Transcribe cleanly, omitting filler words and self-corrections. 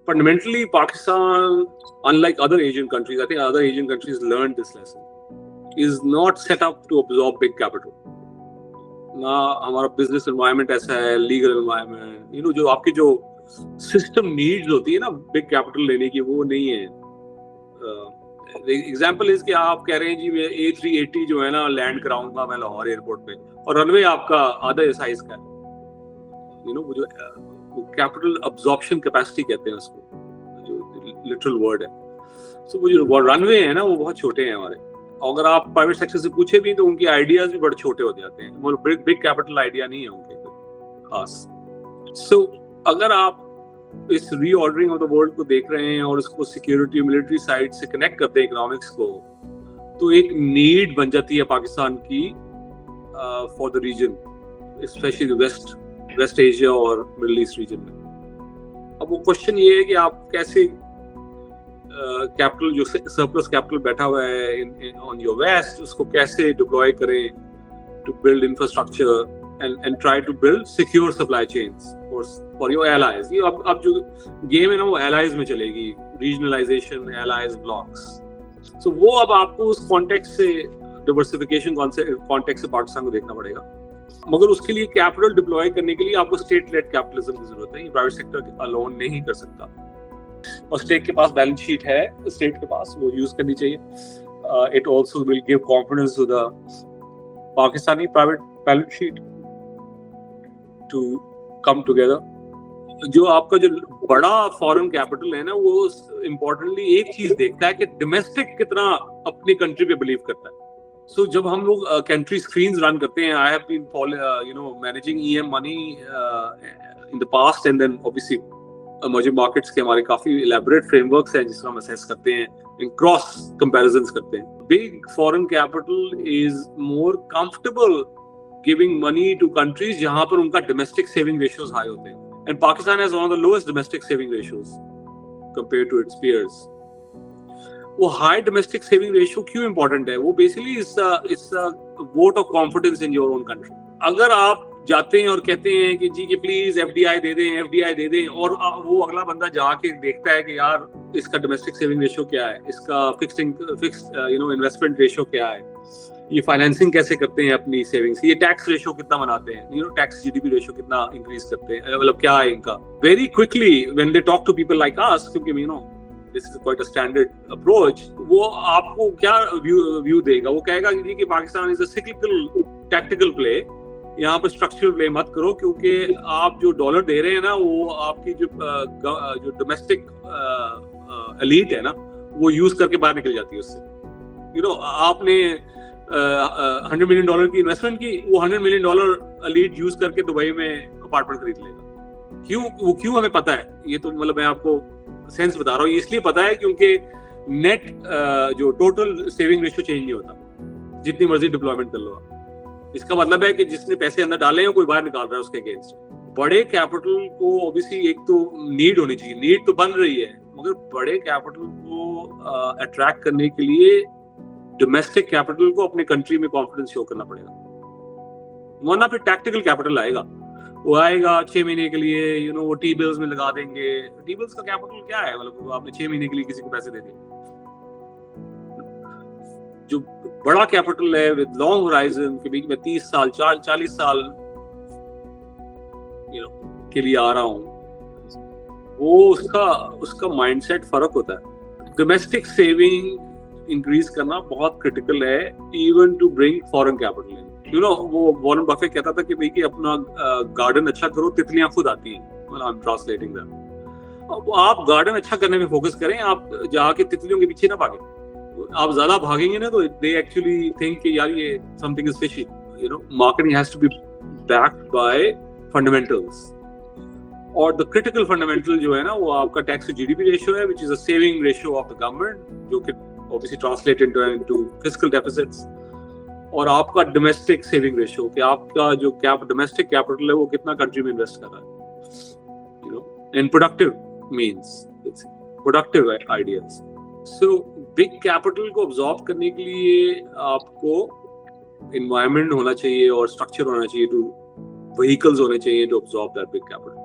fundamentally Pakistan, unlike other Asian countries, I think other Asian countries learned this lesson, is not set up to absorb big capital. ना हमारा business environment ऐसा है, legal environment, you know, जो आपकी जो system needs होती है ना बिग कैपिटल लेने की, वो नहीं है. एग्जांपल इज कि आप कह रहे हैं जी मैं A380 जो है ना लैंड कराऊंगा मैं लाहौर एयरपोर्ट पे, और रनवे आपका आधा साइज का है. यू नो, वो जो कैपिटल अब्जॉर्प्शन कैपेसिटी कहते हैं उसको, जो लिटरल वर्ड है. सो वो जो रनवे है ना वो बहुत छोटे हैं हमारे. अगर आप प्राइवेट सेक्टर से पूछे भी तो उनके आइडियाज भी बड़े छोटे हो जाते हैं, वो बिग कैपिटल आइडिया नहीं है उनके खास. सो अगर आप इस रीऑर्डरिंग ऑफ द वर्ल्ड को देख रहे हैं और इसको सिक्योरिटी मिलिट्री साइड से कनेक्ट करते हैं इकोनॉमिक्स को, तो एक नीड बन जाती है पाकिस्तान की for the region, specially West Asia और मिडिल ईस्ट रीजन में. अब वो क्वेश्चन ये है कि आप कैसे कैपिटल जो सरप्लस कैपिटल बैठा हुआ है ऑन योर वेस्ट, उसको कैसे डिप्लॉय करें to build infrastructure and try to build secure supply chains for your allies. ये अब जो गेम है ना वो एलाइज में चलेगी, रीजनलाइजेशन, एलाइज, ब्लॉक्स. सो वो अब आपको उस कॉन्टेक्स्ट से, डाइवर्सिफिकेशन कॉन्टेक्स्ट से पाकिस्तान को देखना पड़ेगा. मगर उसके लिए कैपिटल डिप्लॉय करने के लिए आपको स्टेट लेड कैपिटलिज्म की जरूरत है. प्राइवेट सेक्टर अलोन नहीं कर सकता. और स्टेट के पास बैलेंस शीट है, स्टेट के पास, वो यूज करनी चाहिए. It also will give confidence to the Pakistani private balance sheet to come together. जो आपका जो बड़ा फॉरेन कैपिटल है ना, वो इम्पोर्टेंटली एक चीज देखता है कि डोमेस्टिक कितना अपनी कंट्री पे बिलीव करता है. सो जब हम लोग कंट्री स्क्रीन्स रन करते हैं, I have been managing EM money in the past, and then obviously emerging markets के हमारे काफी इलैबोरेट फ्रेमवर्क्स हैं जिसको हम असेस करते हैं, इन क्रॉस कंपैरिजंस करते हैं. Big foreign capital is more comfortable giving money to countries जहां पर उनका डोमेस्टिक सेविंग रेशियोज हाई होते हैं. And Pakistan has one of the lowest domestic saving ratios compare to its peers. वो हाई डोमेस्टिक सेविंग रेशियो क्यों important है? वो basically it's a vote of confidence in your own country. अगर आप जाते हैं और कहते हैं कि जी कि प्लीज FDI दे दें, और वो अगला बंदा जाके देखता है कि यार इसका डोमेस्टिक सेविंग रेशियो क्या है, इसका फिक्स्ड इन्वेस्टमेंट रेशियो क्या है, ये फाइनेंसिंग कैसे करते हैं अपनी सेविंग्स, ये टैक्स रेशियो कितना बनाते हैं, टैक्स GDP रेशियो कितना इंक्रीज करते हैं, मतलब क्या है इनका. Very quickly when they talk to people like us, क्योंकि this is quite a standard approach, वो आपको क्या व्यू देगा? वो कहेगा कि Pakistan is a cyclical tactical play, यहाँ पर स्ट्रक्चरल प्ले मत करो, क्योंकि आप जो डॉलर दे रहे हैं ना, वो आपकी जो डोमेस्टिक एलीट है ना, वो यूज करके बाहर निकल जाती है उससे. आपने $100 मिलियन की इन्वेस्टमेंट की, वो $100 मिलियन एलीट यूज करके दुबई में अपार्टमेंट खरीद लेगा. क्यों हमें पता है? ये तो मतलब मैं आपको सेंस बता रहा हूँ. इसलिए पता है क्योंकि नेट जो टोटल सेविंग रेशियो चेंज नहीं होता, जितनी मर्जी डिप्लॉयमेंट कर लो आप. इसका मतलब है कि जिसने पैसे अंदर डाले हैं कोई बाहर निकाल रहा है उसके अगेंस्ट. बड़े कैपिटल को ऑब्वियसली एक तो नीड होनी चाहिए, नीड तो बन रही है, मगर बड़े कैपिटल को अट्रैक्ट करने के लिए डोमेस्टिक कैपिटल को अपने कंट्री में कॉन्फिडेंस शो करना पड़ेगा. वरना फिर टैक्टिकल कैपिटल आएगा, वो आएगा 6 महीने के लिए, वो टी बिल्स में लगा देंगे. टी बिल्स का कैपिटल क्या है? मतलब आपने 6 महीने के लिए किसी को पैसे दे दिए. जो बड़ा कैपिटल है विद लॉन्ग होराइजन के बीच में 30 साल 40 साल के लिए आ रहा हूँ, वो उसका माइंडसेट फर्क होता है. डोमेस्टिक सेविंग इंक्रीज करना बहुत क्रिटिकल है, even to bring foreign capital in. वो वॉरेन बफेट कहता था कि भाई कि अपना गार्डन अच्छा करो, तितलियां खुद आती हैं. I am translating that. आप गार्डन अच्छा करने में फोकस करें, आप जाके तितलियों के पीछे ना भागें. आप ज्यादा भागेंगे ना तो दे एक्चुअली थिंक कि यार ये something is fishy. Marketing has to be backed by fundamentals. और द क्रिटिकल फंडामेंटल जो है ना, वो आपका टैक्स टू GDP रेशियो है, which is a saving ratio of the government, जो कि obviously translate into fiscal deficits. और आपका डोमेस्टिक सेविंग रेशियो, कि आपका जो डोमेस्टिक कैपिटल है वो कितना कंट्री में इन्वेस्ट कर रहा है, in productive means, productive ideas. So big capital को अब्सॉर्ब करने के लिए आपको एनवायरनमेंट होना चाहिए और स्ट्रक्चर होना चाहिए, टू व्हीकल्स होने चाहिए to absorb that big capital.